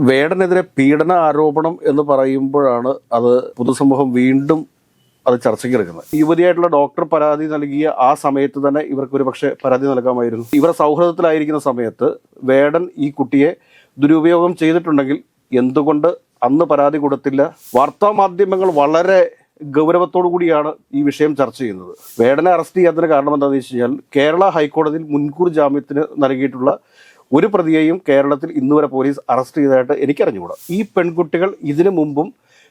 വേടനെതിരെ പീഡന ആരോപണം എന്ന് പറയുമ്പോഴാണ് അത് പൊതുസമൂഹം വീണ്ടും അത് ചർച്ചയ്ക്ക് എടുക്കുന്നത്. യുവതിയായിട്ടുള്ള ഡോക്ടർ പരാതി നൽകിയ ആ സമയത്ത് തന്നെ ഇവർക്ക് ഒരു പക്ഷേ പരാതി നൽകാമായിരുന്നു. ഇവർ സൗഹൃദത്തിലായിരിക്കുന്ന സമയത്ത് വേടൻ ഈ കുട്ടിയെ ദുരുപയോഗം ചെയ്തിട്ടുണ്ടെങ്കിൽ എന്തുകൊണ്ട് അന്ന് പരാതി കൊടുത്തില്ല? വാർത്താ മാധ്യമങ്ങൾ വളരെ ഗൗരവത്തോടു കൂടിയാണ് ഈ വിഷയം ചർച്ച ചെയ്യുന്നത്. വേടനെ അറസ്റ്റ് ചെയ്യാത്തതിന് കാരണം എന്താണെന്ന് വെച്ച് കഴിഞ്ഞാൽ കേരള ഹൈക്കോടതിയിൽ മുൻകൂർ ജാമ്യത്തിന് നൽകിയിട്ടുള്ള ഒരു പ്രതിയെയും കേരളത്തിൽ ഇന്നുവരെ പോലീസ് അറസ്റ്റ് ചെയ്തതായിട്ട് എനിക്കറിഞ്ഞുകൂടാ. ഈ പെൺകുട്ടികൾ ഇതിനു മുമ്പും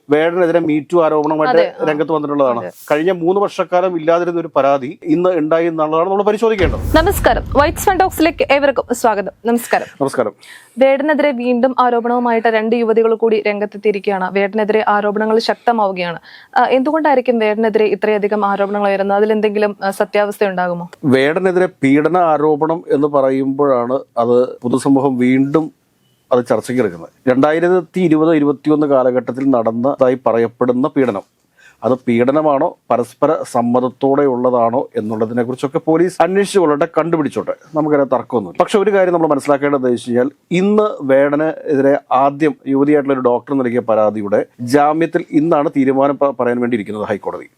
വേടനെതിരെ മീറ്റു ആരോപണമായിട്ട് രംഗത്ത് വന്നിട്ടുള്ളതാണ്. കഴിഞ്ഞ 3 വർഷക്കാലം ഇല്ലാതിരുന്ന ഒരു പരാതി ഇന്ന് ഉണ്ടായി എന്നുള്ളതാണ് നമ്മൾ പരിശോധിക്കേണ്ടത്. നമസ്കാരം, വൈറ്റ്സ് ഫൺ ടോക്സിലേക്ക് ഏവർക്കും സ്വാഗതം. നമസ്കാരം. വേടനെതിരെ വീണ്ടും ആരോപണവുമായിട്ട് 2 യുവതികൾ കൂടി രംഗത്തെത്തിയിരിക്കുകയാണ്. വേടനെതിരെ ആരോപണങ്ങൾ ശക്തമാവുകയാണ്. എന്തുകൊണ്ടായിരിക്കും വേടനെതിരെ ഇത്രയധികം ആരോപണങ്ങൾ വരുന്നത്? അതിലെന്തെങ്കിലും സത്യാവസ്ഥ ഉണ്ടാകുമോ? വേടനെതിരെ പീഡന ആരോപണം എന്ന് പറയുമ്പോഴാണ് അത് പൊതുസമൂഹം വീണ്ടും അത് ചർച്ചയ്ക്ക് എടുക്കുന്നത്. 2020-21 കാലഘട്ടത്തിൽ നടന്നതായി പറയപ്പെടുന്ന പീഡനം, അത് പീഡനമാണോ പരസ്പര സമ്മതത്തോടെ ഉള്ളതാണോ എന്നുള്ളതിനെ കുറിച്ചൊക്കെ പോലീസ് അന്വേഷിച്ചു കൊള്ളട്ടെ, കണ്ടുപിടിച്ചോട്ടെ, നമുക്കതിനെ തർക്കമൊന്നുമില്ല. പക്ഷെ ഒരു കാര്യം നമ്മൾ മനസ്സിലാക്കേണ്ടത് വെച്ച് കഴിഞ്ഞാൽ ഇന്ന് വേടനെതിരെ ആദ്യം യുവതിയായിട്ടുള്ള ഒരു ഡോക്ടർ നൽകിയ പരാതിയുടെ ജാമ്യത്തിൽ ഇന്നാണ് തീരുമാനം പറയാൻ വേണ്ടിയിരിക്കുന്നത് ഹൈക്കോടതി.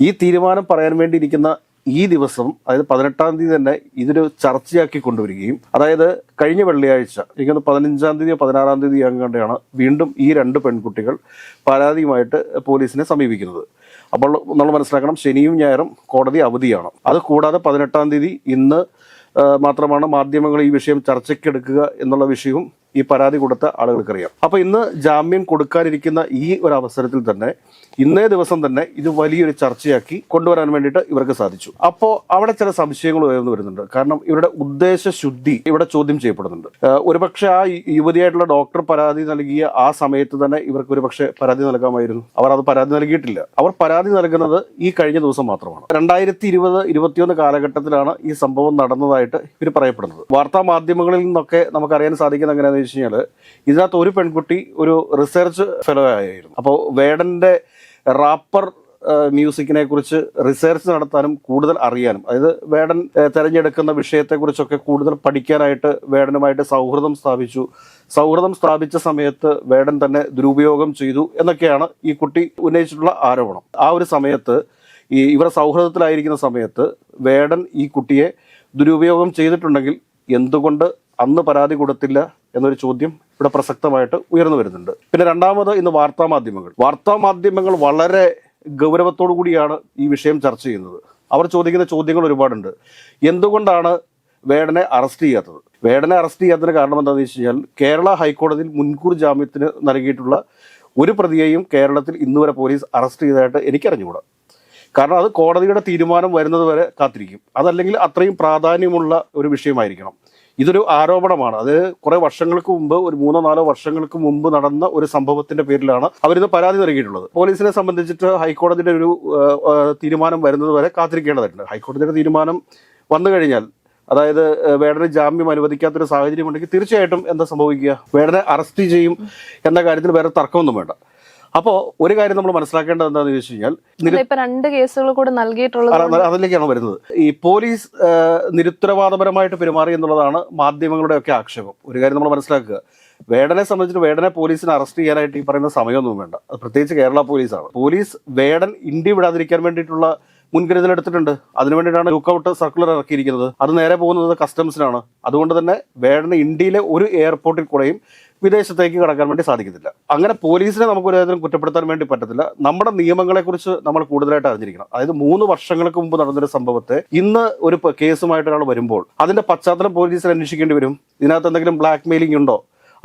ഈ തീരുമാനം പറയാൻ വേണ്ടിയിരിക്കുന്ന ഈ ദിവസം, അതായത് 18-ാം തീയതി തന്നെ ഇതൊരു ചർച്ചയാക്കി കൊണ്ടുവരികയും, അതായത് കഴിഞ്ഞ വെള്ളിയാഴ്ച എനിക്കൊന്ന് 15-ാം തീയതിയോ 16-ാം തീയതി അങ്ങനെയാണ് വീണ്ടും ഈ 2 പെൺകുട്ടികൾ പരാതിയുമായിട്ട് പോലീസിനെ സമീപിക്കുന്നത്. അപ്പോൾ നമ്മൾ മനസ്സിലാക്കണം, ശനിയും ഞായറും കോടതി അവധിയാണ്. അത് കൂടാതെ 18-ാം തീയതി ഇന്ന് മാത്രമാണ് മാധ്യമങ്ങൾ ഈ വിഷയം ചർച്ചയ്ക്കെടുക്കുക എന്നുള്ള വിഷയവും ഈ പരാതി കൊടുത്ത ആളുകൾക്കറിയാം. അപ്പോൾ ഇന്ന് ജാമ്യം കൊടുക്കാനിരിക്കുന്ന ഈ ഒരു അവസരത്തിൽ തന്നെ ഇന്നേ ദിവസം തന്നെ ഇത് വലിയൊരു ചർച്ചയാക്കി കൊണ്ടുവരാൻ വേണ്ടിയിട്ട് ഇവർക്ക് സാധിച്ചു. അപ്പോൾ അവിടെ ചില സംശയങ്ങൾ ഉയർന്നു വരുന്നുണ്ട്. കാരണം ഇവരുടെ ഉദ്ദേശശുദ്ധി ഇവിടെ ചോദ്യം ചെയ്യപ്പെടുന്നുണ്ട്. ഒരുപക്ഷെ ആ യുവതിയായിട്ടുള്ള ഡോക്ടർ പരാതി നൽകിയ ആ സമയത്ത് തന്നെ ഇവർക്ക് ഒരു പക്ഷേ പരാതി നൽകാമായിരുന്നു. അവർ അത് പരാതി നൽകിയിട്ടില്ല. അവർ പരാതി നൽകുന്നത് ഈ കഴിഞ്ഞ ദിവസം മാത്രമാണ്. 2020-21 കാലഘട്ടത്തിലാണ് ഈ സംഭവം നടന്നതായിട്ട് ഇവർ പറയപ്പെടുന്നത്. വാർത്താ മാധ്യമങ്ങളിൽ നിന്നൊക്കെ നമുക്കറിയാൻ സാധിക്കുന്ന എങ്ങനെയാണെന്ന് വെച്ച് കഴിഞ്ഞാൽ ഇതിനകത്ത് ഒരു പെൺകുട്ടി ഒരു റിസർച്ച് ഫെലോ ആയിരുന്നു. അപ്പോൾ വേടന്റെ റാപ്പർ മ്യൂസിക്കിനെ കുറിച്ച് റിസർച്ച് നടത്താനും കൂടുതൽ അറിയാനും, അതായത് വേടൻ തിരഞ്ഞെടുക്കുന്ന വിഷയത്തെക്കുറിച്ചൊക്കെ കൂടുതൽ പഠിക്കാനായിട്ട് വേടനുമായിട്ട് സൗഹൃദം സ്ഥാപിച്ച സമയത്ത് വേടൻ തന്നെ ദുരുപയോഗം ചെയ്തു എന്നൊക്കെയാണ് ഈ കുട്ടി ഉന്നയിച്ചിട്ടുള്ള ആരോപണം. ആ ഒരു സമയത്ത് ഇവർ സൗഹൃദത്തിലായിരിക്കുന്ന സമയത്ത് വേടൻ ഈ കുട്ടിയെ ദുരുപയോഗം ചെയ്തിട്ടുണ്ടെങ്കിൽ എന്തുകൊണ്ട് അന്ന് പരാതി കൊടുത്തില്ല എന്നൊരു ചോദ്യം ഇവിടെ പ്രസക്തമായിട്ട് ഉയർന്നു വരുന്നുണ്ട്. പിന്നെ രണ്ടാമത്, ഇന്ന് വാർത്താ മാധ്യമങ്ങൾ വളരെ ഗൗരവത്തോടു കൂടിയാണ് ഈ വിഷയം ചർച്ച ചെയ്യുന്നത്. അവർ ചോദിക്കുന്ന ചോദ്യങ്ങൾ ഒരുപാടുണ്ട്. എന്തുകൊണ്ടാണ് വേടനെ അറസ്റ്റ് ചെയ്യാത്തത്? വേടനെ അറസ്റ്റ് ചെയ്യാത്തതിന് കാരണം എന്താണെന്ന് വെച്ച് കഴിഞ്ഞാൽ കേരള ഹൈക്കോടതിയിൽ മുൻകൂർ ജാമ്യത്തിന് നൽകിയിട്ടുള്ള ഒരു പ്രതിയെയും കേരളത്തിൽ ഇന്നുവരെ പോലീസ് അറസ്റ്റ് ചെയ്തതായിട്ട് എനിക്കറിഞ്ഞുകൂടാ. കാരണം അത് കോടതിയുടെ തീരുമാനം വരുന്നത് വരെ കാത്തിരിക്കും. അതല്ലെങ്കിൽ അത്രയും പ്രാധാന്യമുള്ള ഒരു വിഷയമായിരിക്കണം. ഇതൊരു ആരോപണമാണ്. അത് കുറെ വർഷങ്ങൾക്ക് മുമ്പ്, ഒരു 3-4 വർഷങ്ങൾക്ക് മുമ്പ് നടന്ന ഒരു സംഭവത്തിന്റെ പേരിലാണ് അവരിത് പരാതി നൽകിയിട്ടുള്ളത്. പോലീസിനെ സംബന്ധിച്ചിട്ട് ഹൈക്കോടതിയുടെ ഒരു തീരുമാനം വരുന്നത് വരെ കാത്തിരിക്കേണ്ടതായിട്ടുണ്ട്. ഹൈക്കോടതിയുടെ തീരുമാനം വന്നു കഴിഞ്ഞാൽ, അതായത് വേടന് ജാമ്യം അനുവദിക്കാത്തൊരു സാഹചര്യം ഉണ്ടെങ്കിൽ തീർച്ചയായിട്ടും എന്താ സംഭവിക്കുക? വേടനെ അറസ്റ്റ് ചെയ്യും എന്ന കാര്യത്തിൽ വേറെ തർക്കമൊന്നും വേണ്ട. അപ്പോൾ ഒരു കാര്യം നമ്മൾ മനസ്സിലാക്കേണ്ടത് എന്താണെന്ന് ചോദിച്ചു കഴിഞ്ഞാൽ, 2 കേസുകൾ കൂടെ നൽകിയിട്ടുള്ളത് അതിലേക്കാണ് വരുന്നത്. ഈ പോലീസ് നിരുത്തരവാദപരമായിട്ട് പെരുമാറി എന്നുള്ളതാണ് മാധ്യമങ്ങളുടെ ഒക്കെ ആക്ഷേപം. ഒരു കാര്യം നമ്മൾ മനസ്സിലാക്കുക, വേടനെ സംബന്ധിച്ചിട്ട് വേടനെ പോലീസിനെ അറസ്റ്റ് ചെയ്യാനായിട്ട് ഈ പറയുന്ന സമയമൊന്നും വേണ്ട. അത് പ്രത്യേകിച്ച് കേരള പോലീസാണ്. പോലീസ് വേടൻ ഇന്ത്യ വിടാതിരിക്കാൻ വേണ്ടിയിട്ടുള്ള മുൻകരുതൽ എടുത്തിട്ടുണ്ട്. അതിനുവേണ്ടിയിട്ടാണ് ലുക്കൌട്ട് സർക്കുലർ ഇറക്കിയിരിക്കുന്നത്. അത് നേരെ പോകുന്നത് കസ്റ്റംസിനാണ്. അതുകൊണ്ട് തന്നെ വേടന് ഇന്ത്യയിലെ ഒരു എയർപോർട്ടിൽ കൂടെയും വിദേശത്തേക്ക് കടക്കാൻ വേണ്ടി സാധിക്കത്തില്ല. അങ്ങനെ പോലീസിനെ നമുക്ക് ഒരു തരത്തിലും കുറ്റപ്പെടുത്താൻ വേണ്ടി പറ്റത്തില്ല. നമ്മുടെ നിയമങ്ങളെക്കുറിച്ച് നമ്മൾ കൂടുതലായിട്ട് അറിഞ്ഞിരിക്കണം. അതായത് 3 വർഷങ്ങൾക്ക് മുമ്പ് നടന്നൊരു സംഭവത്തെ ഇന്ന് ഒരു കേസുമായിട്ട് ഒരാൾ വരുമ്പോൾ അതിന്റെ പശ്ചാത്തലം പോലീസിന് അന്വേഷിക്കേണ്ടി വരും. ഇതിനകത്ത് എന്തെങ്കിലും ബ്ലാക്ക് മെയിലിംഗ് ഉണ്ടോ,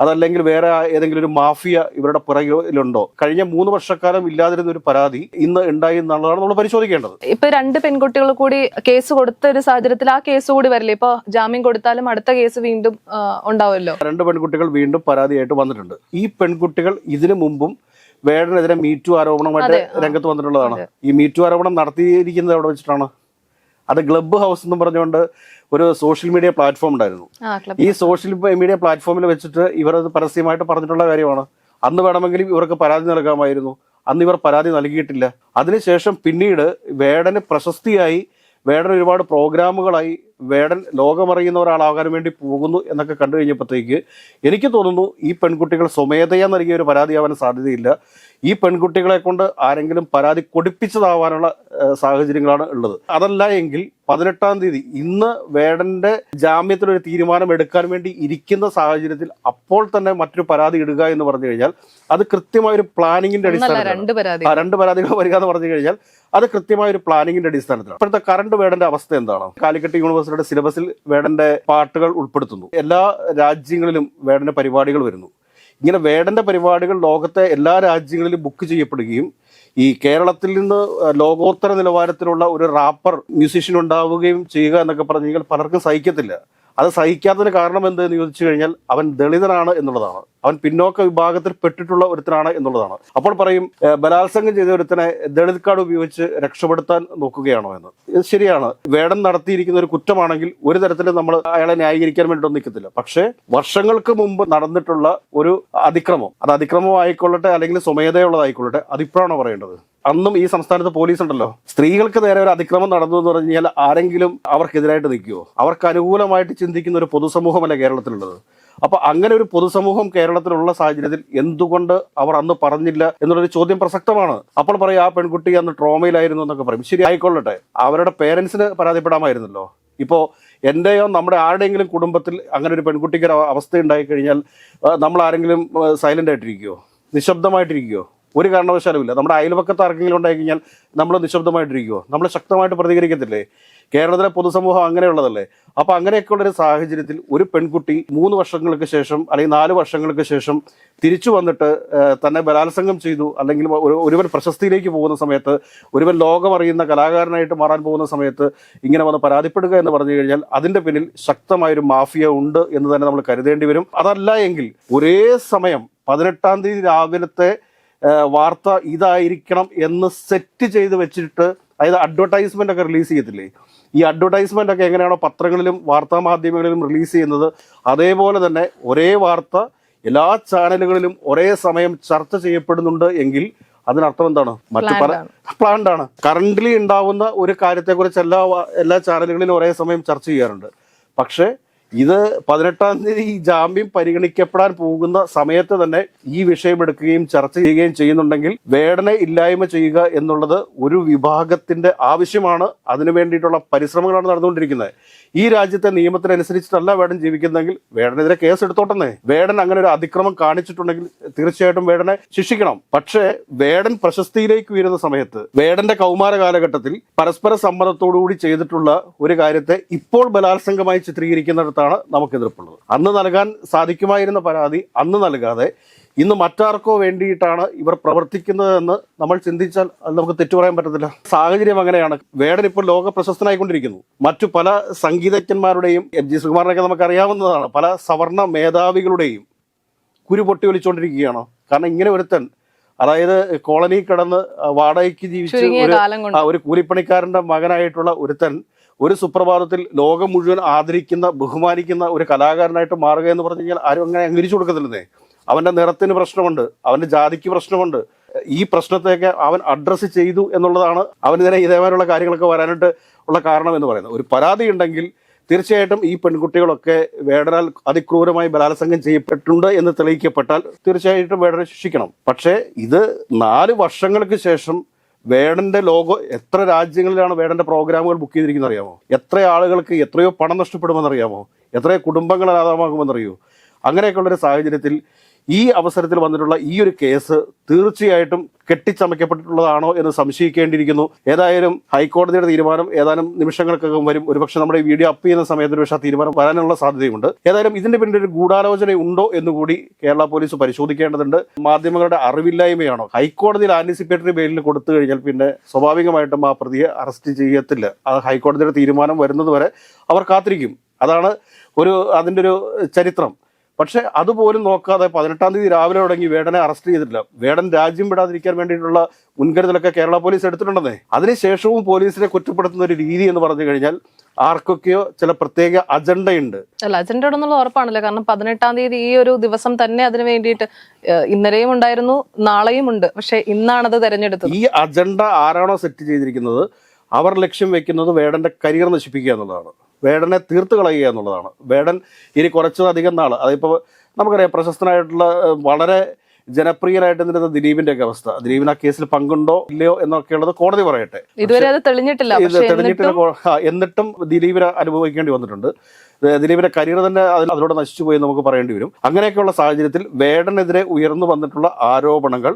അതല്ലെങ്കിൽ വേറെ ഏതെങ്കിലും ഒരു മാഫിയ ഇവരുടെ പുറകിലുണ്ടോ? കഴിഞ്ഞ 3 വർഷക്കാലം ഇല്ലാതിരുന്ന ഒരു പരാതി ഇന്ന് ഉണ്ടായി എന്നുള്ളതാണ് നമ്മൾ പരിശോധിക്കേണ്ടത്. ഇപ്പൊ 2 പെൺകുട്ടികൾ കൂടി കേസ് കൊടുത്ത ഒരു സാഹചര്യത്തിൽ ആ കേസ് കൂടി വരില്ലേ? ഇപ്പൊ ജാമ്യം കൊടുത്താലും അടുത്ത കേസ് വീണ്ടും ഉണ്ടാവുമല്ലോ. 2 പെൺകുട്ടികൾ വീണ്ടും പരാതിയായിട്ട് വന്നിട്ടുണ്ട്. ഈ പെൺകുട്ടികൾ ഇതിനു മുമ്പും വേടനെതിരെ മീറ്റു ആരോപണമായിട്ട് രംഗത്ത് വന്നിട്ടുള്ളതാണ്. ഈ മീറ്റു ആരോപണം നടത്തിയിരിക്കുന്നത് എവിടെ വെച്ചിട്ടാണ്? അത് ക്ലബ്ബ് ഹൗസ് എന്ന് പറഞ്ഞുകൊണ്ട് ഒരു സോഷ്യൽ മീഡിയ പ്ലാറ്റ്ഫോം ഉണ്ടായിരുന്നു. ഈ സോഷ്യൽ മീഡിയ പ്ലാറ്റ്ഫോമിൽ വെച്ചിട്ട് ഇവർ അത് പരസ്യമായിട്ട് പറഞ്ഞിട്ടുള്ള കാര്യമാണ്. അന്ന് വേണമെങ്കിലും ഇവർക്ക് പരാതി നൽകാമായിരുന്നു. അന്ന് ഇവർ പരാതി നൽകിയിട്ടില്ല. അതിനുശേഷം പിന്നീട് വേടന് പ്രശസ്തിയായി, വേടന് ഒരുപാട് പ്രോഗ്രാമുകളായി വേടൻ ലോകമറിയുന്ന ഒരാളാകാൻ വേണ്ടി പോകുന്നു എന്നൊക്കെ കണ്ടു കഴിഞ്ഞപ്പോഴത്തേക്ക് എനിക്ക് തോന്നുന്നു ഈ പെൺകുട്ടികൾ സ്വമേധയാ നൽകിയ ഒരു പരാതിയാവാൻ സാധ്യതയില്ല. ഈ പെൺകുട്ടികളെ കൊണ്ട് ആരെങ്കിലും പരാതി കൊടുപ്പിച്ചതാവാനുള്ള സാഹചര്യങ്ങളാണ് ഉള്ളത്. അതല്ല എങ്കിൽ 18-ാം തീയതി ഇന്ന് വേടന്റെ ജാമ്യത്തിലൊരു തീരുമാനം എടുക്കാൻ വേണ്ടി ഇരിക്കുന്ന സാഹചര്യത്തിൽ അപ്പോൾ തന്നെ മറ്റൊരു പരാതി ഇടുക എന്ന് പറഞ്ഞു കഴിഞ്ഞാൽ അത് കൃത്യമായ ഒരു പ്ലാനിങ്ങിന്റെ അടിസ്ഥാനത്തിൽ രണ്ട് പരാതികൾ വരിക എന്ന് പറഞ്ഞു കഴിഞ്ഞാൽ അത് കൃത്യമായ ഒരു പ്ലാനിങ്ങിന്റെ അടിസ്ഥാനത്തിലാണ്. ഇപ്പോഴത്തെ കറണ്ട് വേടന്റെ അവസ്ഥ എന്താണ്? കാലിക്കറ്റ് യൂണിവേഴ്സിറ്റിയുടെ സിലബസിൽ വേടന്റെ പാട്ടുകൾ ഉൾപ്പെടുത്തുന്നു. എല്ലാ രാജ്യങ്ങളിലും വേടന്റെ പരിപാടികൾ വരുന്നു. ഇങ്ങനെ വേടന്റെ പരിപാടികൾ ലോകത്തെ എല്ലാ രാജ്യങ്ങളിലും ബുക്ക് ചെയ്യപ്പെടുകയും ഈ കേരളത്തിൽ നിന്ന് ലോകോത്തര നിലവാരത്തിലുള്ള ഒരു റാപ്പർ മ്യൂസീഷ്യൻ ഉണ്ടാവുകയും ചെയ്യുക എന്നൊക്കെ പറഞ്ഞു കഴിഞ്ഞാൽ പലർക്കും സഹിക്കത്തില്ല. അത് സഹിക്കാത്തതിന് കാരണം എന്തെന്ന് ചോദിച്ചു കഴിഞ്ഞാൽ അവൻ ദളിതനാണ് എന്നുള്ളതാണ്, അവൻ പിന്നോക്ക വിഭാഗത്തിൽ പെട്ടിട്ടുള്ള ഒരുത്തനാണ് എന്നുള്ളതാണ്. അപ്പോൾ പറയും ബലാത്സംഗം ചെയ്ത ഒരുത്തനെ ദളിത് കാർഡ് ഉപയോഗിച്ച് രക്ഷപ്പെടുത്താൻ നോക്കുകയാണോ എന്ന്. ഇത് ശരിയാണ്, വേടൻ നടത്തിയിരിക്കുന്ന ഒരു കുറ്റമാണെങ്കിൽ ഒരു തരത്തിലും നമ്മൾ അയാളെ ന്യായീകരിക്കാൻ വേണ്ടിയിട്ടൊന്നും നിൽക്കത്തില്ല. പക്ഷേ വർഷങ്ങൾക്ക് മുമ്പ് നടന്നിട്ടുള്ള ഒരു അതിക്രമം, അത് അതിക്രമം ആയിക്കൊള്ളട്ടെ അല്ലെങ്കിൽ സ്വമേധയുള്ളതായിക്കൊള്ളട്ടെ, അതിപ്പോഴാണോ പറയേണ്ടത്? അന്നും ഈ സംസ്ഥാനത്ത് പോലീസ് ഉണ്ടല്ലോ. സ്ത്രീകൾക്ക് നേരെ ഒരു അതിക്രമം നടന്നു എന്ന് പറഞ്ഞു കഴിഞ്ഞാൽ ആരെങ്കിലും അവർക്കെതിരായിട്ട് നിൽക്കുമോ? അവർക്ക് അനുകൂലമായിട്ട് ചിന്തിക്കുന്ന ഒരു പൊതുസമൂഹമല്ല കേരളത്തിലുള്ളത്. അപ്പൊ അങ്ങനെ ഒരു പൊതുസമൂഹം കേരളത്തിലുള്ള സാഹചര്യത്തിൽ എന്തുകൊണ്ട് അവർ അന്ന് പറഞ്ഞില്ല എന്നുള്ളൊരു ചോദ്യം പ്രസക്തമാണ്. അപ്പോൾ പറയും ആ പെൺകുട്ടി അന്ന് ട്രോമയിലായിരുന്നു എന്നൊക്കെ പറയും. ശരി, ആയിക്കൊള്ളട്ടെ, അവരുടെ പേരൻസിന് പരാതിപ്പെടാമായിരുന്നല്ലോ. ഇപ്പോൾ എൻ്റെയോ നമ്മുടെ ആരുടെയെങ്കിലും കുടുംബത്തിൽ അങ്ങനെ ഒരു പെൺകുട്ടിക്ക് ഒരു അവസ്ഥ ഉണ്ടായി കഴിഞ്ഞാൽ നമ്മൾ ആരെങ്കിലും സൈലന്റ് ആയിട്ടിരിക്കുമോ? നിശബ്ദമായിട്ടിരിക്കുമോ? ഒരു കാരണവശാലും ഇല്ല. നമ്മുടെ അയൽപക്കത്ത് ആർക്കെങ്കിലും ഉണ്ടായി കഴിഞ്ഞാൽ നമ്മൾ നിശബ്ദമായിട്ടിരിക്കുമോ? നമ്മൾ ശക്തമായിട്ട് പ്രതികരിക്കത്തില്ലേ? കേരളത്തിലെ പൊതുസമൂഹം അങ്ങനെയുള്ളതല്ലേ. അപ്പൊ അങ്ങനെയൊക്കെയുള്ളൊരു സാഹചര്യത്തിൽ ഒരു പെൺകുട്ടി 3 വർഷങ്ങൾക്ക് ശേഷം അല്ലെങ്കിൽ 4 വർഷങ്ങൾക്ക് ശേഷം തിരിച്ചു വന്നിട്ട് തന്നെ ബലാത്സംഗം ചെയ്തു, അല്ലെങ്കിൽ ഒരുവൻ പ്രശസ്തിയിലേക്ക് പോകുന്ന സമയത്ത്, ഒരുവൻ ലോകമറിയുന്ന കലാകാരനായിട്ട് മാറാൻ പോകുന്ന സമയത്ത് ഇങ്ങനെ വന്ന് പരാതിപ്പെടുക എന്ന് പറഞ്ഞു കഴിഞ്ഞാൽ അതിന്റെ പിന്നിൽ ശക്തമായൊരു മാഫിയ ഉണ്ട് എന്ന് തന്നെ നമ്മൾ കരുതേണ്ടി വരും. അതല്ല എങ്കിൽ ഒരേ സമയം 18-ാം തീയതി രാവിലത്തെ വാർത്ത ഇതായിരിക്കണം എന്ന് സെറ്റ് ചെയ്ത് വെച്ചിട്ട്, അതായത് അഡ്വർടൈസ്മെന്റ് ഒക്കെ റിലീസ് ചെയ്യത്തില്ലേ, ഈ അഡ്വർടൈസ്മെന്റ് ഒക്കെ എങ്ങനെയാണോ പത്രങ്ങളിലും വാർത്താ മാധ്യമങ്ങളിലും റിലീസ് ചെയ്യുന്നത്, അതേപോലെ തന്നെ ഒരേ വാർത്ത എല്ലാ ചാനലുകളിലും ഒരേ സമയം ചർച്ച ചെയ്യപ്പെടുന്നുണ്ട് എങ്കിൽ അതിനർത്ഥം എന്താണ്? മറ്റു പല പ്ലാൻഡ് ആണ്. കറന്റ്ലി ഉണ്ടാവുന്ന ഒരു കാര്യത്തെക്കുറിച്ച് എല്ലാ ചാനലുകളിലും ഒരേ സമയം ചർച്ച ചെയ്യാറുണ്ട്. പക്ഷേ ഇത് 18-ാം തീയതി ഈ ജാമ്യം പരിഗണിക്കപ്പെടാൻ പോകുന്ന സമയത്ത് തന്നെ ഈ വിഷയം എടുക്കുകയും ചർച്ച ചെയ്യുകയും ചെയ്യുന്നുണ്ടെങ്കിൽ വേടനെ ഇല്ലായ്മ ചെയ്യുക എന്നുള്ളത് ഒരു വിഭാഗത്തിന്റെ ആവശ്യമാണ്. അതിനു വേണ്ടിയിട്ടുള്ള പരിശ്രമങ്ങളാണ് നടന്നുകൊണ്ടിരിക്കുന്നത്. ഈ രാജ്യത്തെ നിയമത്തിനനുസരിച്ചിട്ടല്ല വേടൻ ജീവിക്കുന്നതെങ്കിൽ വേടനെതിരെ കേസ് എടുത്തോട്ടെന്നേ. വേടൻ അങ്ങനെ ഒരു അതിക്രമം കാണിച്ചിട്ടുണ്ടെങ്കിൽ തീർച്ചയായിട്ടും വേടനെ ശിക്ഷിക്കണം. പക്ഷേ വേടൻ പ്രശസ്തിയിലേക്ക് ഉയരുന്ന സമയത്ത്, വേടന്റെ കൗമാര കാലഘട്ടത്തിൽ പരസ്പര സമ്മതത്തോടുകൂടി ചെയ്തിട്ടുള്ള ഒരു കാര്യത്തെ ഇപ്പോൾ ബലാത്സംഗമായി ചിത്രീകരിക്കുന്നിടത്താണ് നമുക്ക് എതിർപ്പുള്ളത്. അന്ന് നൽകാൻ സാധിക്കുമായിരുന്ന പരാതി അന്ന് നൽകാതെ ഇന്ന് മറ്റാർക്കോ വേണ്ടിയിട്ടാണ് ഇവർ പ്രവർത്തിക്കുന്നതെന്ന് നമ്മൾ ചിന്തിച്ചാൽ അത് നമുക്ക് തെറ്റു പറയാൻ പറ്റത്തില്ല. സാഹചര്യം അങ്ങനെയാണ്. വേടൻ ഇപ്പോൾ ലോക പ്രശസ്തനായിക്കൊണ്ടിരിക്കുന്നു. മറ്റു പല സംഗീതജ്ഞന്മാരുടെയും, MG ശ്രീകുമാറിനൊക്കെ നമുക്കറിയാവുന്നതാണ്, പല സവർണ മേധാവികളുടെയും കുരു പൊട്ടി ഒലിച്ചുകൊണ്ടിരിക്കുകയാണ്. കാരണം ഇങ്ങനെ ഒരുത്തൻ, അതായത് കോളനി കിടന്ന് വാടകയ്ക്ക് ജീവിച്ച ഒരു കൂലിപ്പണിക്കാരന്റെ മകനായിട്ടുള്ള ഒരുത്തൻ ഒരു സുപ്രഭാതത്തിൽ ലോകം മുഴുവൻ ആദരിക്കുന്ന, ബഹുമാനിക്കുന്ന ഒരു കലാകാരനായിട്ട് മാറുക എന്ന് പറഞ്ഞു കഴിഞ്ഞാൽ ആരും അങ്ങനെ അംഗീകരിച്ചു കൊടുക്കത്തില്ലെന്നേ. അവന്റെ നിറത്തിന് പ്രശ്നമുണ്ട്, അവന്റെ ജാതിക്ക് പ്രശ്നമുണ്ട്. ഈ പ്രശ്നത്തെയൊക്കെ അവൻ അഡ്രസ്സ് ചെയ്തു എന്നുള്ളതാണ് അവനെതിരെ ഇതേമാതിരിയുള്ള കാര്യങ്ങളൊക്കെ വരാനായിട്ട് ഉള്ള കാരണം എന്ന് പറയുന്നത്. ഒരു പരാതി ഉണ്ടെങ്കിൽ തീർച്ചയായിട്ടും ഈ പെൺകുട്ടികളൊക്കെ വേടനാൽ അതിക്രൂരമായി ബലാത്സംഗം ചെയ്യപ്പെട്ടിട്ടുണ്ട് എന്ന് തെളിയിക്കപ്പെട്ടാൽ തീർച്ചയായിട്ടും വേടനെ ശിക്ഷിക്കണം. പക്ഷേ ഇത് 4 വർഷങ്ങൾക്ക് ശേഷം വേടന്റെ ലോഗോ, എത്ര രാജ്യങ്ങളിലാണ് വേടന്റെ പ്രോഗ്രാമുകൾ ബുക്ക് ചെയ്തിരിക്കുന്നത് അറിയാമോ? എത്ര ആളുകൾക്ക് എത്രയോ പണം നഷ്ടപ്പെടുമെന്നറിയാമോ? എത്രയോ കുടുംബങ്ങൾ അനാഥമാകുമെന്നറിയോ? അങ്ങനെയൊക്കെയുള്ളൊരു സാഹചര്യത്തിൽ ഈ അവസരത്തിൽ വന്നിട്ടുള്ള ഈ ഒരു കേസ് തീർച്ചയായിട്ടും കെട്ടിച്ചമയ്ക്കപ്പെട്ടിട്ടുള്ളതാണോ എന്ന് സംശയിക്കേണ്ടിയിരിക്കുന്നു. ഏതായാലും ഹൈക്കോടതിയുടെ തീരുമാനം ഏതാനും നിമിഷങ്ങൾക്കകം വരും. ഒരുപക്ഷെ നമ്മുടെ ഈ വീഡിയോ അപ്പ് ചെയ്യുന്ന സമയത്ത് പക്ഷേ ആ തീരുമാനം വരാനുള്ള സാധ്യതയുണ്ട്. ഏതായാലും ഇതിന്റെ പിന്നിൽ ഒരു ഗൂഢാലോചന ഉണ്ടോ എന്നുകൂടി കേരള പോലീസ് പരിശോധിക്കേണ്ടതുണ്ട്. മാധ്യമങ്ങളുടെ അറിവില്ലായ്മയാണോ? ഹൈക്കോടതിയിൽ ആന്റിസിപ്പേറ്ററി ബെയിലിന് കൊടുത്തു കഴിഞ്ഞാൽ പിന്നെ സ്വാഭാവികമായിട്ടും ആ പ്രതിയെ അറസ്റ്റ് ചെയ്യത്തില്ല. ആ ഹൈക്കോടതിയുടെ തീരുമാനം വരുന്നത് വരെ അവർ കാത്തിരിക്കും. അതാണ് അതിൻ്റെ ഒരു ചരിത്രം. പക്ഷെ അതുപോലും നോക്കാതെ 18-ാം തീയതി രാവിലെ തുടങ്ങി വേടനെ അറസ്റ്റ് ചെയ്തിട്ടില്ല. വേടൻ രാജ്യം വിടാതിരിക്കാൻ വേണ്ടിയിട്ടുള്ള മുൻകരുതലൊക്കെ കേരള പോലീസ് എടുത്തിട്ടുണ്ടെന്നേ. അതിനുശേഷവും പോലീസിനെ കുറ്റപ്പെടുത്തുന്ന ഒരു രീതി എന്ന് പറഞ്ഞു കഴിഞ്ഞാൽ ആർക്കൊക്കെയോ ചില പ്രത്യേക അജണ്ടയുണ്ട്. അല്ല, അജണ്ട ഉണ്ടെന്നുള്ള ഉറപ്പാണല്ലോ. കാരണം 18-ാം തീയതി ഈ ഒരു ദിവസം തന്നെ അതിന് വേണ്ടിയിട്ട് ഇന്നലെയും ഉണ്ടായിരുന്നു, നാളെയും ഉണ്ട്. പക്ഷെ ഇന്നാണത് തെരഞ്ഞെടുത്തത്. ഈ അജണ്ട ആരാണോ സെറ്റ് ചെയ്തിരിക്കുന്നത് അവർ ലക്ഷ്യം വെക്കുന്നത് വേടന്റെ കരിയർ നശിപ്പിക്കുക എന്നുള്ളതാണ്. വേടനെ തീർത്ത് കളയുക എന്നുള്ളതാണ്. വേടൻ ഇനി കുറച്ചധികം നാൾ, അതിപ്പോൾ നമുക്കറിയാം പ്രശസ്തനായിട്ടുള്ള വളരെ ജനപ്രിയനായിട്ട് നിന്നിരുന്ന ദിലീപിന്റെ അവസ്ഥ, ദിലീപിന് ആ കേസിൽ പങ്കുണ്ടോ ഇല്ലയോ എന്നൊക്കെയുള്ളത് കോടതി പറയട്ടെ. ഇതുവരെ അത് തെളിഞ്ഞിട്ടില്ല. എന്നിട്ടും ദിലീപിന് അനുഭവിക്കേണ്ടി വന്നിട്ടുണ്ട്. ദിലീപിന്റെ കരിയർ തന്നെ അതിലൂടെ നശിച്ചു പോയി നമുക്ക് പറയേണ്ടി വരും. അങ്ങനെയൊക്കെയുള്ള സാഹചര്യത്തിൽ വേടനെതിരെ ഉയർന്നു വന്നിട്ടുള്ള ആരോപണങ്ങൾ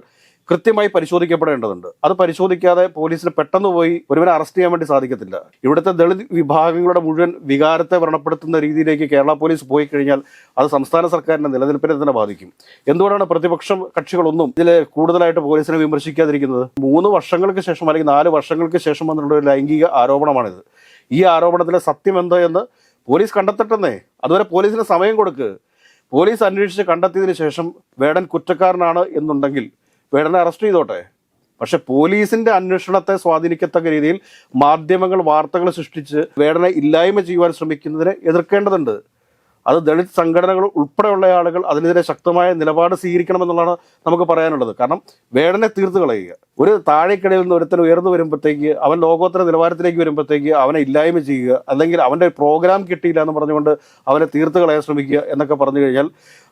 കൃത്യമായി പരിശോധിക്കപ്പെടേണ്ടതുണ്ട്. അത് പരിശോധിക്കാതെ പോലീസിന് പെട്ടെന്ന് പോയി ഒരുവനെ അറസ്റ്റ് ചെയ്യാൻ വേണ്ടി സാധിക്കത്തില്ല. ഇവിടുത്തെ ദളിത് വിഭാഗങ്ങളുടെ മുഴുവൻ വികാരത്തെ വ്രണപ്പെടുത്തുന്ന രീതിയിലേക്ക് കേരള പോലീസ് പോയി കഴിഞ്ഞാൽ അത് സംസ്ഥാന സർക്കാരിന്റെ നിലനിൽപ്പിനെ തന്നെ ബാധിക്കും. എന്തുകൊണ്ടാണ് പ്രതിപക്ഷ കക്ഷികളൊന്നും ഇതിൽ കൂടുതലായിട്ട് പോലീസിനെ വിമർശിക്കാതിരിക്കുന്നത്? 3 വർഷങ്ങൾക്ക് ശേഷം അല്ലെങ്കിൽ 4 വർഷങ്ങൾക്ക് ശേഷം വന്നിട്ടുള്ള ഒരു ലൈംഗിക ആരോപണമാണിത്. ഈ ആരോപണത്തിലെ സത്യം എന്താ എന്ന് പോലീസ് കണ്ടെത്തട്ടെന്നേ. അതുവരെ പോലീസിന് സമയം കൊടുക്ക്. പോലീസ് അന്വേഷിച്ച് കണ്ടെത്തിയതിനു ശേഷം വേടൻ കുറ്റക്കാരനാണ് എന്നുണ്ടെങ്കിൽ വേടനെ അറസ്റ്റ് ചെയ്തോട്ടെ. പക്ഷെ പോലീസിന്റെ അന്വേഷണത്തെ സ്വാധീനിക്കത്തക്ക രീതിയിൽ മാധ്യമങ്ങൾ വാർത്തകൾ സൃഷ്ടിച്ച് വേടനെ ഇല്ലായ്മ ചെയ്യുവാൻ ശ്രമിക്കുന്നതിനെ എതിർക്കേണ്ടതുണ്ട്. അത് ദളിത് സംഘടനകൾ ഉൾപ്പെടെയുള്ള ആളുകൾ അതിനെതിരെ ശക്തമായ നിലപാട് സ്വീകരിക്കണമെന്നുള്ളതാണ് നമുക്ക് പറയാനുള്ളത്. കാരണം വേടനെ തീർത്ത് കളയുക, ഒരു താഴേക്കിടയിൽ നിന്ന് ഒരുത്തൻ ഉയർന്നു വരുമ്പോഴത്തേക്ക്, അവൻ ലോകോത്തര നിലവാരത്തിലേക്ക് വരുമ്പോഴത്തേക്ക് അവനെ ഇല്ലായ്മ ചെയ്യുക, അല്ലെങ്കിൽ അവൻ്റെ പ്രോഗ്രാം കിട്ടിയില്ല എന്ന് പറഞ്ഞുകൊണ്ട് അവനെ തീർത്ത് കളയാൻ ശ്രമിക്കുക എന്നൊക്കെ പറഞ്ഞു കഴിഞ്ഞാൽ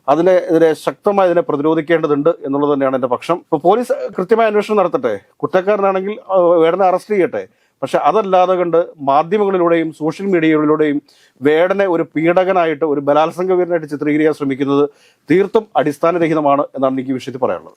അതിനെതിരെ ശക്തമായി ഇതിനെ പ്രതിരോധിക്കേണ്ടതുണ്ട് എന്നുള്ളത് തന്നെയാണ് എൻ്റെ പക്ഷം. ഇപ്പോൾ പോലീസ് കൃത്യമായ അന്വേഷണം നടത്തട്ടെ, കുറ്റക്കാരനാണെങ്കിൽ വേടനെ അറസ്റ്റ് ചെയ്യട്ടെ. പക്ഷെ അതല്ലാതെ കണ്ട് മാധ്യമങ്ങളിലൂടെയും സോഷ്യൽ മീഡിയകളിലൂടെയും വേടനെ ഒരു പീഡകനായിട്ട്, ഒരു ബലാത്സംഗ വീരനായിട്ട് ചിത്രീകരിക്കാൻ ശ്രമിക്കുന്നത് തീർത്തും അടിസ്ഥാനരഹിതമാണ് എന്നാണ് എനിക്ക് ഈ വിഷയത്തിൽ പറയാനുള്ളത്.